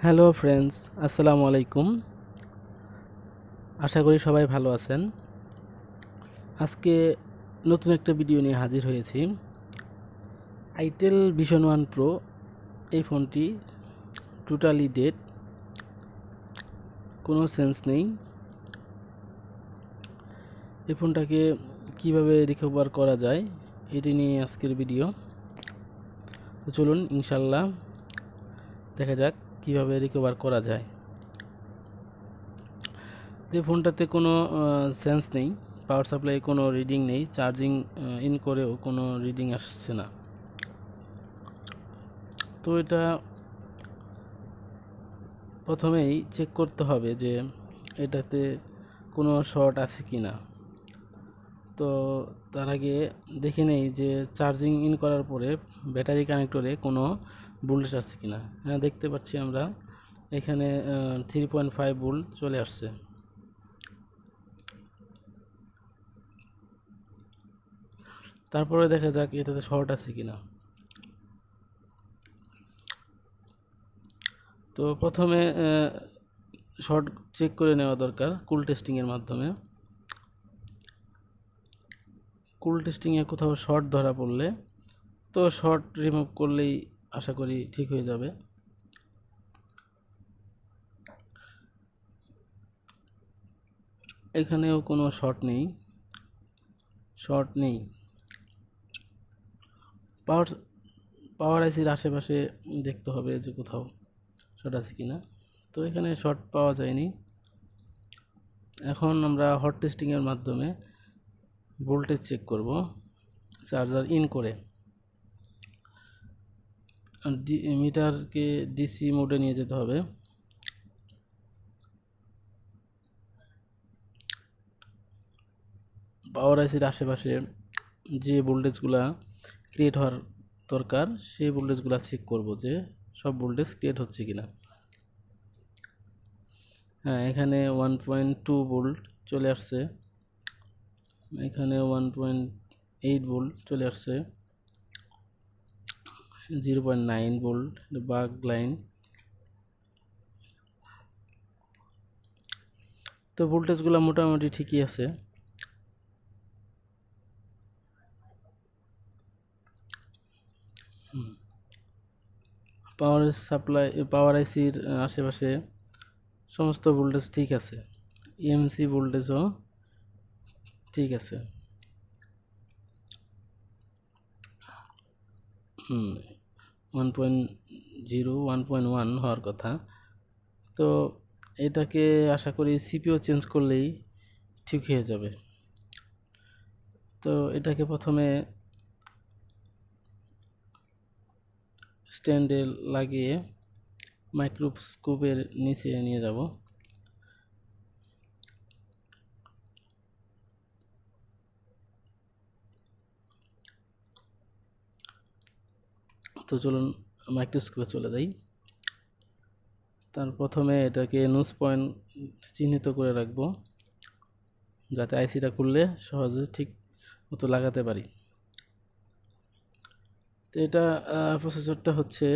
Hello friends, আসসালামু আলাইকুম। আশা করি সবাই ভালো আছেন। আজকে নতুন একটা ভিডিও নিয়ে হাজির হয়েছি। আইটেল ভিশন 1 প্রো এই ফোনটি টোটালি ডেড, কোনো সেন্স নেই। এই ফোনটাকে কিভাবে রিকভার করা যায় এটি নিয়ে আজকের ভিডিও। তো চলুন ইনশাল্লাহ দেখা যাক কিভাবে রিকভার করা যায়। যে ফোনটাতে কোনো সেন্স নেই, পাওয়ার সাপ্লাই কোনো রিডিং নেই, চার্জিং ইন করেও কোনো রিডিং আসছে না। তো এটা প্রথমেই চেক করতে হবে যে এটাতে কোনো শর্ট আছে কি না। তো তার আগে দেখে নেই যে চার্জিং ইন করার পরে ব্যাটারি কানেক্টরে কোনো ভোল্টেজ আসছে কি না। হ্যাঁ, দেখতে পাচ্ছি আমরা এখানে 3.5 ভোল্ট চলে আসছে। তারপরে দেখা যাক এটাতে শর্ট আছে কি না। তো প্রথমে শর্ট চেক করে নেওয়া দরকার কুল টেস্টিংয়ের মাধ্যমে। কুল টেস্টিংয়ে কোথাও শর্ট ধরা পড়লে তো শর্ট রিমুভ করলেই আশা করি ঠিক হয়ে যাবে। এখানেও কোনো শর্ট নেই। পাওয়ার আইসির আশেপাশে দেখতে হবে যে কোথাও শর্ট আছে কিনা। তো এখানে শর্ট পাওয়া যায়নি। এখন আমরা হট টেস্টিংয়ের মাধ্যমে ভোল্টেজ চেক করব চার্জার ইন করে। মিটারকে ডিসি মোডে নিয়ে যেতে হবে। পাওয়ার আইসির আশেপাশে যে ভোল্টেজগুলা ক্রিয়েট হওয়ার দরকার সেই ভোল্টেজগুলো চেক করব যে সব ভোল্টেজ ক্রিয়েট হচ্ছে কিনা। হ্যাঁ, এখানে 1.2 ভোল্ট চলে আসছে, এখানে 1.8 ভোল্ট চলে আসছে, 0.9 ভোল্ট বাগ লাইন। তো ভোল্টেজগুলো মোটামুটি ঠিকই আছে। পাওয়ার আইসির আশেপাশে সমস্ত ভোল্টেজ ঠিক আছে, ইএমসি ভোল্টেজও ঠিক আছে। 1.0 1.1 হওয়ার কথা। তো এটাকে আশা করি সিপিইউ চেঞ্জ করলেই ঠিক হয়ে যাবে। তো এটাকে প্রথমে স্ট্যান্ডে লাগিয়ে মাইক্রোস্কোপের নিচে নিয়ে যাব। তো চলুন মাইক্রোস্কোপে চলে যাই। তার প্রথমে এটাকে নোজ পয়েন্ট চিহ্নিত করে রাখবো যাতে আইসিটা খুললে সহজে ঠিক মতো লাগাতে পারি। তো এটা প্রসেসরটা হচ্ছে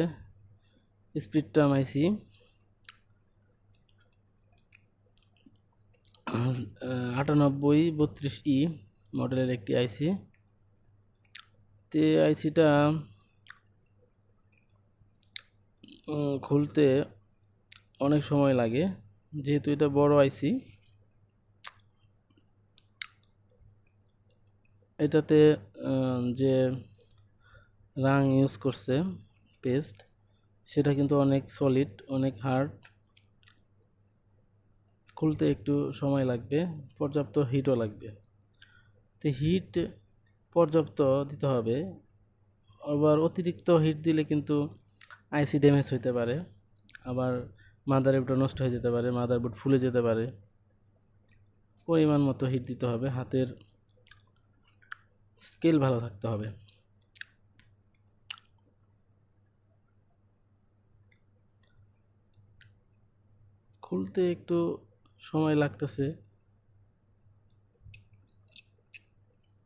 স্পিডটাম আইসি 9832E মডেলের একটি আইসি। তো আইসিটা খুলতে অনেক সময় লাগে যেহেতু এটা বড় আইসি। এটাতে যে রাং ইউজ করছে পেস্ট সেটা কিন্তু অনেক সলিড, অনেক হার্ড। খুলতে একটু সময় লাগবে, পর্যাপ্ত হিটও লাগবে। তো হিট পর্যাপ্ত দিতে হবে। আবার অতিরিক্ত হিট দিলে কিন্তু আইসি ড্যামেজ হইতে পারে, আবার মাদারবোর্ডটা নষ্ট হয়ে যেতে পারে, মাদারবোর্ড ফুলে যেতে পারে। পরিমাণ মতো হিট দিতে হবে, হাতের স্কেল ভালো থাকতে হবে। খুলতে একটু সময় লাগতেছে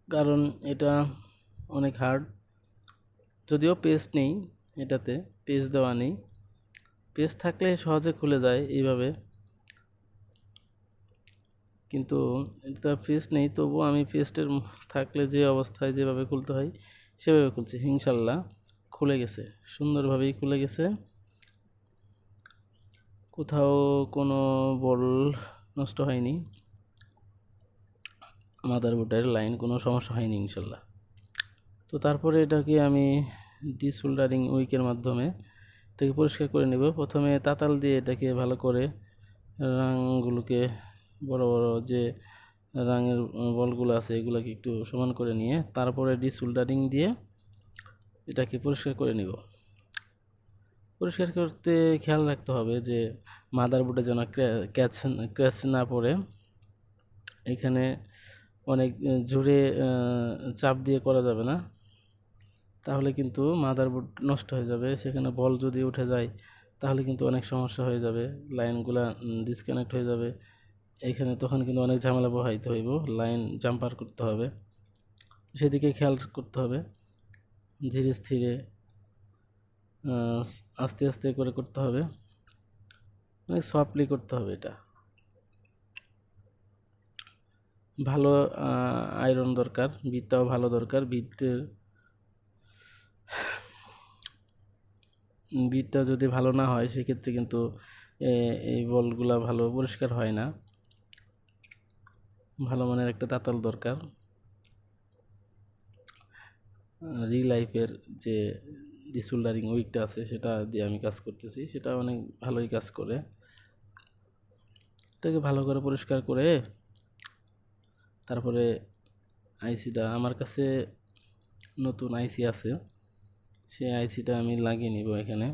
কারণ এটা অনেক হার্ড। যদিও পেস্ট নেই, এটাতে পেস্ট দেওয়া নেই, পেজ থাকলে সহজে খুলে যায় এইভাবে, কিন্তু এটা পেজ নেই, তবুও আমি পেজটের থাকলে যে অবস্থায় যেভাবে খুলতে হয় সেভাবে খুলছি। ইনশাল্লাহ খুলে গেছে, সুন্দরভাবেই খুলে গেছে, কোথাও কোনো বল নষ্ট হয়নি, মাদারবোর্ডের লাইন কোনো সমস্যা হয়নি ইনশাল্লাহ। তো তারপরে এটাকে আমি ডিসোল্ডারিং উইকের মাধ্যমে এটাকে পরিষ্কার করে নেব। প্রথমে তাতাল দিয়ে এটাকে ভালো করে রাঙগুলোকে, বড় বড় যে রাঙের বলগুলো আছে এগুলোকে একটু সমান করে নিয়ে তারপরে ডিসোল্ডারিং দিয়ে এটাকে পরিষ্কার করে নিব। পরিষ্কার করতে খেয়াল রাখতে হবে যে মাদারবোর্ডে যেন ক্র্যাচ না পড়ে। এখানে অনেক জোরে চাপ দিয়ে করা যাবে না, তাহলে কিন্তু মাদারবোর্ড নষ্ট হয়ে যাবে। সেখানে বল যদি উঠে যায় তাহলে কিন্তু অনেক সমস্যা হয়ে যাবে, লাইনগুলা ডিসকানেক্ট হয়ে যাবে। এখানে তখন কিন্তু অনেক ঝামেলা পোহাইতে হইব, লাইন জাম্পার করতে হবে, সেদিকে খেয়াল করতে হবে। ধীরে স্থিরে আস্তে আস্তে করে করতে হবে, অনেক সফটলি করতে হবে। এটা ভালো আয়রন দরকার, বিটটাও ভালো দরকার। বিটটা যদি ভালো না হয় সেক্ষেত্রে কিন্তু এই বলগুলা ভালো পরিষ্কার হয় না। ভালো মানের একটা তাতাল দরকার। রিলাইফের যে ডিসোল্ডারিং উইকটা আছে সেটা দিয়ে আমি কাজ করতেছি, সেটা অনেক ভালোই কাজ করে। এটাকে ভালো করে পরিষ্কার করে তারপরে আইসিটা, আমার কাছে নতুন আইসি আছে, সেই আইসিটা আমি লাগিয়ে নিব এখানে।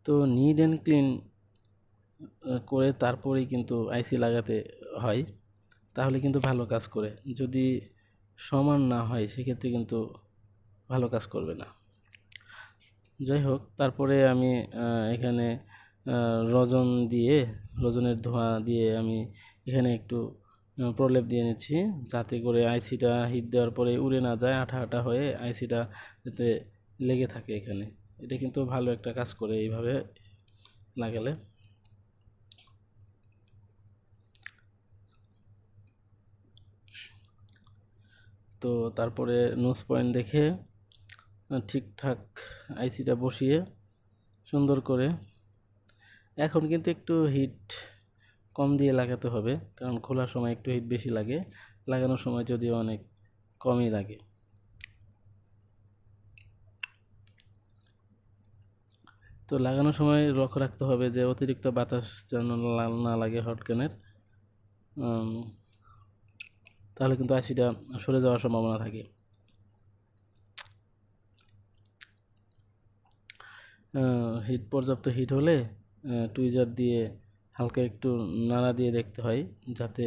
তো নিড অ্যান্ড ক্লিন করে তারপরেই কিন্তু আইসি লাগাতে হয়, তাহলে কিন্তু ভালো কাজ করে। যদি সমান না হয় সেক্ষেত্রে কিন্তু ভালো কাজ করবে না। যাই হোক, তারপরে আমি এখানে রজনের ধোঁয়া দিয়ে আমি এখানে একটু প্রলেপ দিয়ে নিচ্ছি, যাতে করে আইসিটা হিট দেওয়ার পরে উড়ে না যায়, আঠা আঠা হয়ে আইসিটা যাতে লেগে থাকে এখানে। এটা কিন্তু ভালো একটা কাজ করে এইভাবে লাগালে। তো তারপরে নোজ পয়েন্ট দেখে ঠিকঠাক আইসিটা বসিয়ে সুন্দর করে, এখন কিন্তু একটু হিট কম দিয়ে লাগাতে হবে, কারণ খোলার সময় একটু হিট বেশি লাগে, লাগানোর সময় যদিও অনেক কমই লাগে। তো লাগানোর সময় লক্ষ্য রাখতে হবে যে অতিরিক্ত বাতাস যেন না লাগে হটগানের, তাহলে কিন্তু আইসিটা সরে যাওয়ার সম্ভাবনা থাকে। পর্যাপ্ত হিট হলে টুইজার দিয়ে হালকা একটু নাড়া দিয়ে দেখতে হয় যাতে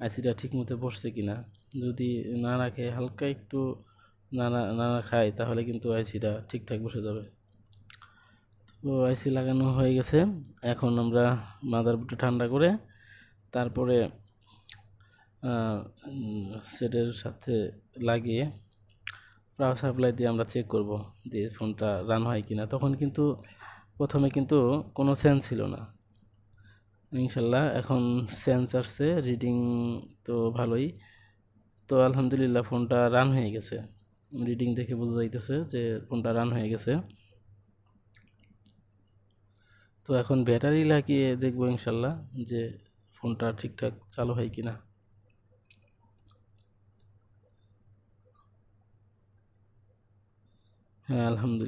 আইসিটা ঠিকমতো বসছে কিনা। যদি না রাখে, হালকা একটু নাড়া খায়, তাহলে কিন্তু আইসিটা ঠিকঠাক বসে যাবে। তো আইসি লাগানো হয়ে গেছে, এখন আমরা মাদারবোর্ডটা ঠান্ডা করে তারপরে সেটের সাথে লাগিয়ে পাওয়ার সাপ্লাই দিয়ে আমরা চেক করব যে ফোনটা রান হয় কিনা। তখন কিন্তু প্রথমে কিন্তু কোনো সেন্স ছিল না, ইনশাল্লাহ এখন সেন্স আসছে, রিডিং তো ভালোই। তো আলহামদুলিল্লাহ ফোনটা রান হয়ে গেছে, রিডিং দেখে বোঝা যাইতেছে যে ফোনটা রান হয়ে গেছে। তো এখন ব্যাটারি লাগিয়ে দেখবো ইনশাল্লাহ যে ফোনটা ঠিকঠাক চালু হয় কিনা। হ্যাঁ, আলহামদুলিল্লাহ।